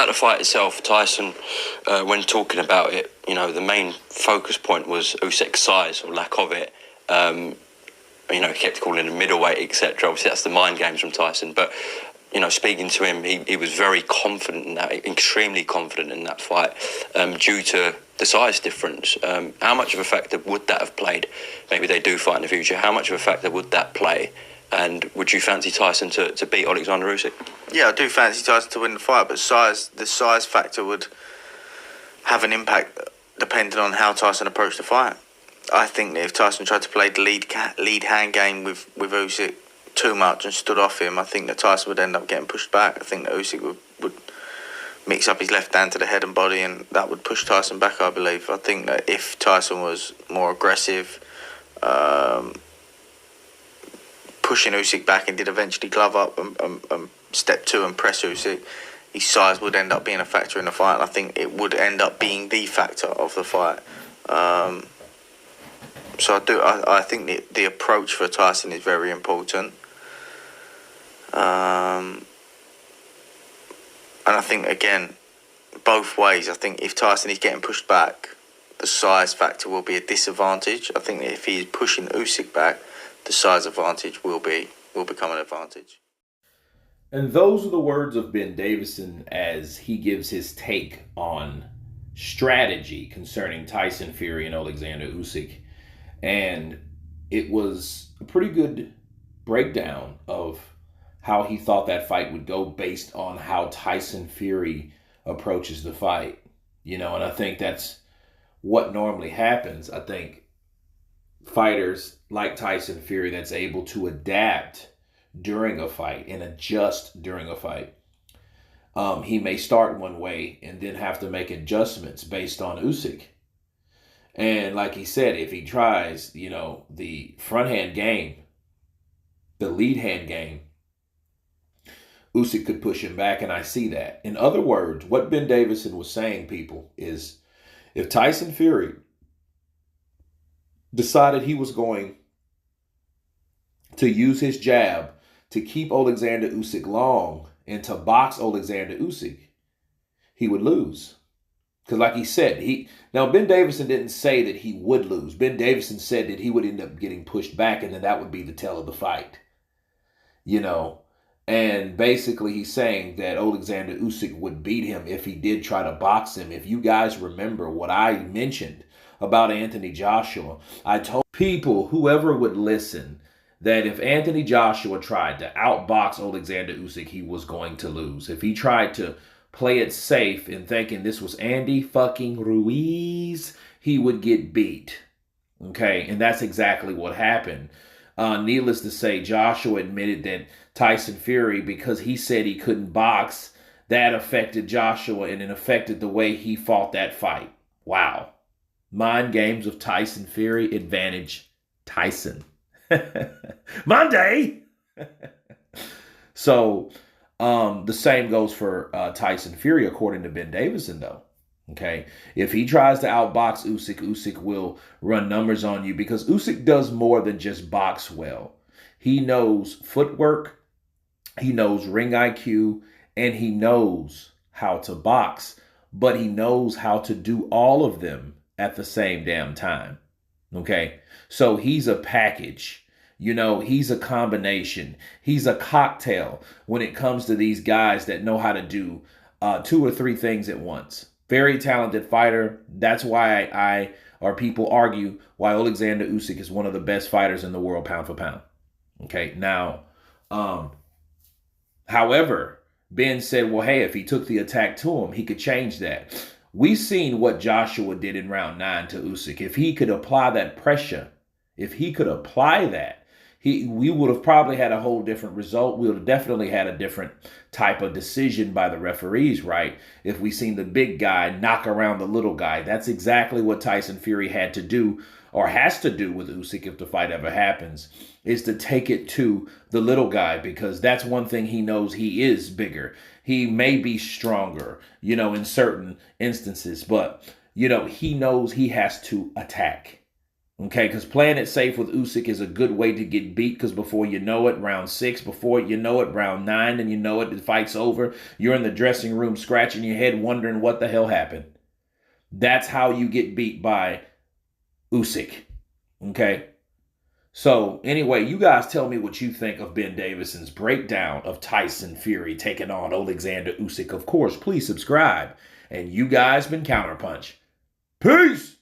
about the fight itself, Tyson, when talking about it, the main focus point was Usyk's size or lack of it. He kept calling him middleweight, etc. Obviously, that's the mind games from Tyson. But, speaking to him, he was very confident in that, extremely confident in that fight, due to the size difference. How much of a factor would that have played? Maybe they do fight in the future. How much of a factor would that play? And would you fancy Tyson to beat Oleksandr Usyk? Yeah, I do fancy Tyson to win the fight, but the size factor would have an impact depending on how Tyson approached the fight. I think that if Tyson tried to play the lead hand game with Usyk too much and stood off him, I think that Tyson would end up getting pushed back. I think that Usyk would mix up his left hand to the head and body, and that would push Tyson back, I believe. I think that if Tyson was more aggressive, pushing Usyk back and did eventually glove up and step two and press Usyk, his size would end up being a factor in the fight, and I think it would end up being the factor of the fight. So I think the approach for Tyson is very important. And I think, again, both ways, I think if Tyson is getting pushed back, the size factor will be a disadvantage. I think that if he is pushing Usyk back, the size advantage will become an advantage. And those are the words of Ben Davison as he gives his take on strategy concerning Tyson Fury and Oleksandr Usyk. And it was a pretty good breakdown of how he thought that fight would go based on how Tyson Fury approaches the fight. And I think that's what normally happens. I think fighters like Tyson Fury that's able to adapt during a fight and adjust during a fight. He may start one way and then have to make adjustments based on Usyk. And like he said, if he tries, the front hand game, the lead hand game, Usyk could push him back, and I see that. In other words, what Ben Davison was saying, people, is if Tyson Fury decided he was going to use his jab to keep Oleksandr Usyk long and to box Oleksandr Usyk, he would lose. Because like he said, now Ben Davison didn't say that he would lose. Ben Davison said that he would end up getting pushed back, and then that would be the tell of the fight. And basically he's saying that Oleksandr Usyk would beat him if he did try to box him. If you guys remember what I mentioned about Anthony Joshua, I told people, whoever would listen, that if Anthony Joshua tried to outbox Oleksandr Usyk, he was going to lose. If he tried to play it safe and thinking this was Andy fucking Ruiz, he would get beat. Okay, and that's exactly what happened. Needless to say, Joshua admitted that Tyson Fury, because he said he couldn't box, that affected Joshua and it affected the way he fought that fight. Wow. Mind games of Tyson Fury, advantage Tyson. Monday! So, the same goes for Tyson Fury, according to Ben Davison, though. Okay, if he tries to outbox Usyk, Usyk will run numbers on you because Usyk does more than just box well. He knows footwork, he knows ring IQ, and he knows how to box, but he knows how to do all of them at the same damn time. Okay, so he's a package. He's a combination. He's a cocktail when it comes to these guys that know how to do 2 or 3 things at once. Very talented fighter. That's why people argue why Oleksandr Usyk is one of the best fighters in the world, pound for pound. Okay, now, however, Ben said, well, hey, if he took the attack to him, he could change that. We've seen what Joshua did in round 9 to Usyk. If he could apply that pressure, if he could apply that, we would have probably had a whole different result. We would have definitely had a different type of decision by the referees, right? If we seen the big guy knock around the little guy. That's exactly what Tyson Fury had to do, or has to do, with Usyk if the fight ever happens, is to take it to the little guy, because that's one thing he knows. He is bigger. He may be stronger, in certain instances, but, he knows he has to attack. Okay, because playing it safe with Usyk is a good way to get beat, because before you know it, round 6, before you know it, round 9, and you know it, the fight's over. You're in the dressing room scratching your head wondering what the hell happened. That's how you get beat by Usyk. Okay? So, anyway, you guys tell me what you think of Ben Davison's breakdown of Tyson Fury taking on Oleksandr Usyk. Of course, please subscribe. And you guys been Counterpunch. Peace!